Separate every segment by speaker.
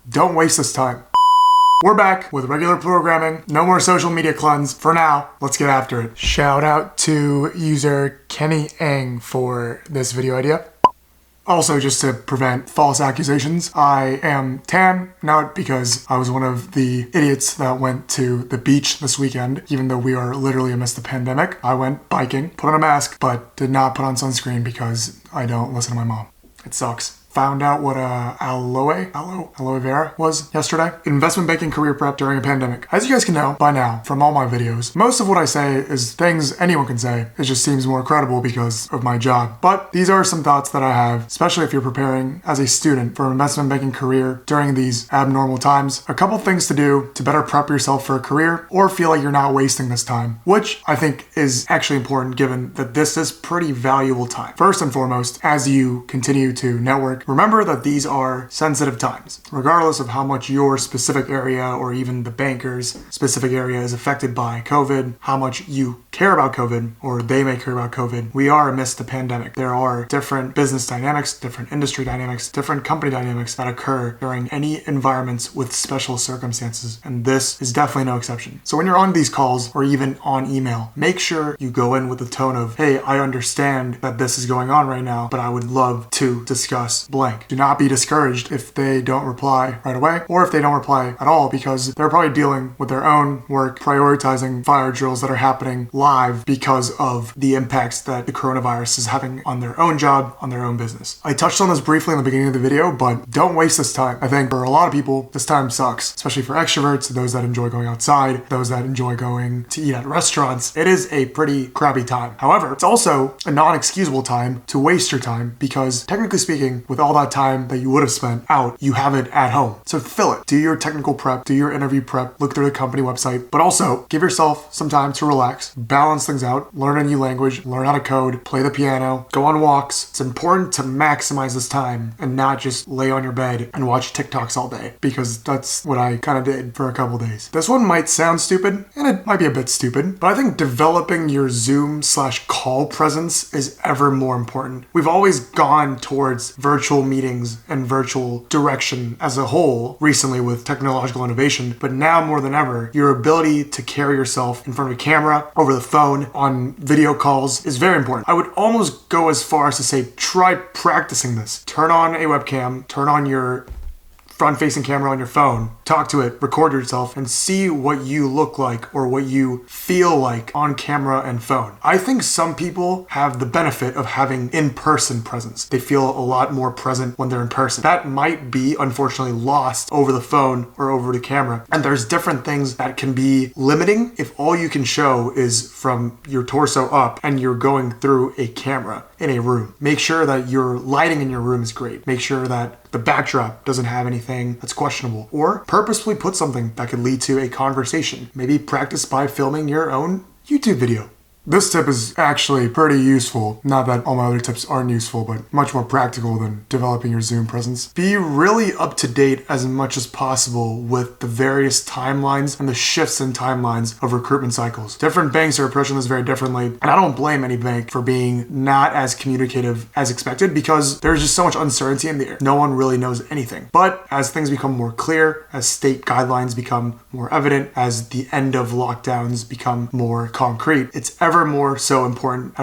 Speaker 1: Don't waste this time. We're back with regular programming. No more social media cleanse. For now, let's get after it. Shout out to user Kenny Ang for this video idea. Also, just to prevent false accusations, I am tan, not because I was one of the idiots that went to the beach this weekend, even though we are literally amidst the pandemic. I went biking, put on a mask, but did not put on sunscreen because I don't listen to my mom. It sucks. Found out what aloe vera was yesterday. Investment banking career prep during a pandemic. As you guys can know by now from all my videos, most of what I say is things anyone can say. It just seems more credible because of my job. But these are some thoughts that I have, especially if you're preparing as a student for an investment banking career during these abnormal times. A couple things to do to better prep yourself for a career or feel like you're not wasting this time, which I think is actually important given that this is pretty valuable time. First and foremost, as you continue to network, remember that these are sensitive times. Regardless of how much your specific area or even the banker's specific area is affected by COVID, how much you care about COVID or they may care about COVID, we are amidst the pandemic. There are different business dynamics, different industry dynamics, different company dynamics that occur during any environments with special circumstances, and this is definitely no exception. So when you're on these calls or even on email, make sure you go in with the tone of, hey, I understand that this is going on right now, but I would love to discuss blank. Do not be discouraged if they don't reply right away or if they don't reply at all because they're probably dealing with their own work, prioritizing fire drills that are happening live because of the impacts that the coronavirus is having on their own job, on their own business. I touched on this briefly in the beginning of the video, but don't waste this time. I think for a lot of people, this time sucks, especially for extroverts, those that enjoy going outside, those that enjoy going to eat at restaurants. It is a pretty crappy time. However, it's also a non-excusable time to waste your time because technically speaking, with all that time that you would have spent out, you have it at home. So fill it. Do your technical prep, do your interview prep, look through the company website, but also give yourself some time to relax, balance things out, learn a new language, learn how to code, play the piano, go on walks. It's important to maximize this time and not just lay on your bed and watch TikToks all day because that's what I kind of did for a couple days. This one might sound stupid and it might be a bit stupid, but I think developing your Zoom/call presence is ever more important. We've always gone towards virtual meetings and virtual direction as a whole recently with technological innovation, but now more than ever, your ability to carry yourself in front of a camera, over the phone, on video calls is very important. I would almost go as far as to say, try practicing this. Turn on a webcam, turn on your front-facing camera on your phone, talk to it, record yourself, and see what you look like or what you feel like on camera and phone. I think some people have the benefit of having in-person presence. They feel a lot more present when they're in person. That might be, unfortunately, lost over the phone or over the camera. And there's different things that can be limiting if all you can show is from your torso up and you're going through a camera in a room. Make sure that your lighting in your room is great. Make sure that the backdrop doesn't have anything that's questionable, or purposefully put something that could lead to a conversation. Maybe practice by filming your own YouTube video. This tip is actually pretty useful. Not that all my other tips aren't useful, but much more practical than developing your Zoom presence. Be really up to date as much as possible with the various timelines and the shifts in timelines of recruitment cycles. Different banks are approaching this very differently, and I don't blame any bank for being not as communicative as expected because there's just so much uncertainty in the air. No one really knows anything. But as things become more clear, as state guidelines become more evident, as the end of lockdowns become more concrete, it's ever more so important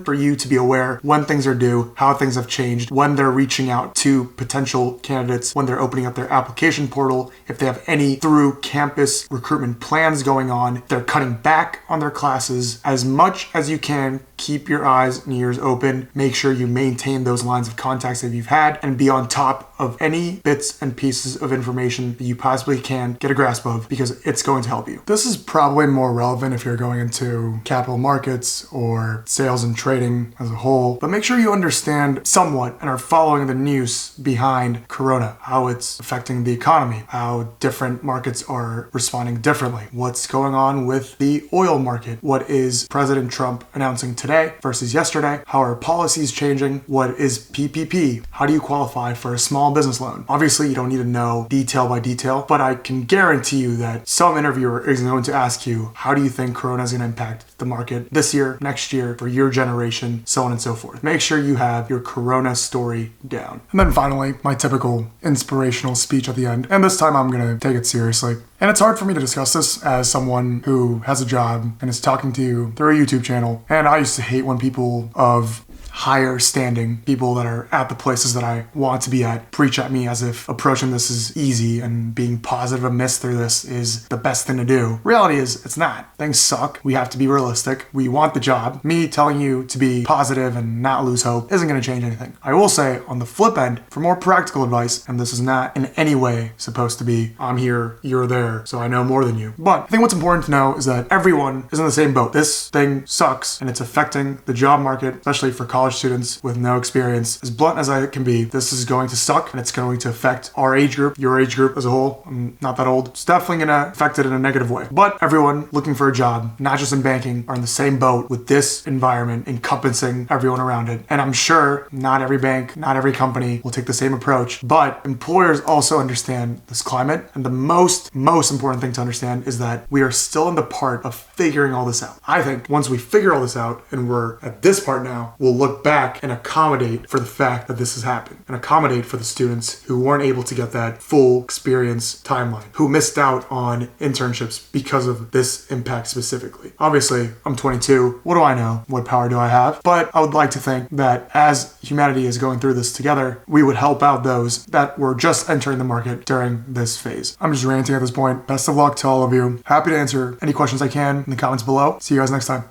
Speaker 1: for you to be aware when things are due, how things have changed, when they're reaching out to potential candidates, when they're opening up their application portal, if they have any through campus recruitment plans going on, they're cutting back on their classes. As much as you can, keep your eyes and ears open. Make sure you maintain those lines of contacts that you've had and be on top of any bits and pieces of information that you possibly can get a grasp of because it's going to help you. This is probably more relevant if you're going into capital markets or sales and trading as a whole, but make sure you understand somewhat and are following the news behind Corona, how it's affecting the economy, how different markets are responding differently, what's going on with the oil market, what is President Trump announcing today versus yesterday, how are policies changing, what is PPP, how do you qualify for a small small business loan. Obviously, you don't need to know detail by detail, but I can guarantee you that some interviewer is going to ask you, how do you think Corona is going to impact the market this year, next year, for your generation, so on and so forth. Make sure you have your Corona story down. And then finally, my typical inspirational speech at the end. And this time I'm going to take it seriously. And it's hard for me to discuss this as someone who has a job and is talking to you through a YouTube channel. And I used to hate when people of higher standing, people that are at the places that I want to be at, preach at me as if approaching this is easy and being positive amidst through this is the best thing to do. Reality is, it's not. Things suck. We have to be realistic. We want the job. Me telling you to be positive and not lose hope isn't going to change anything. I will say, on the flip end, for more practical advice, and this is not in any way supposed to be, I'm here, you're there, so I know more than you. But I think what's important to know is that everyone is in the same boat. This thing sucks, and it's affecting the job market, especially for college students with no experience. As blunt as I can be, this is going to suck, and it's going to affect our age group, your age group as a whole. I'm not that old. It's definitely going to affect it in a negative way. But everyone looking for a job, not just in banking, are in the same boat with this environment encompassing everyone around it. And I'm sure not every bank, not every company will take the same approach, but employers also understand this climate. And the most important thing to understand is that we are still in the part of figuring all this out. I think once we figure all this out and we're at this part now, we'll look back and accommodate for the fact that this has happened and accommodate for the students who weren't able to get that full experience timeline, who missed out on internships because of this impact specifically. Obviously, I'm 22. What do I know? What power do I have? But I would like to think that as humanity is going through this together, we would help out those that were just entering the market during this phase. I'm just ranting at this point. Best of luck to all of you. Happy to answer any questions I can in the comments below. See you guys next time.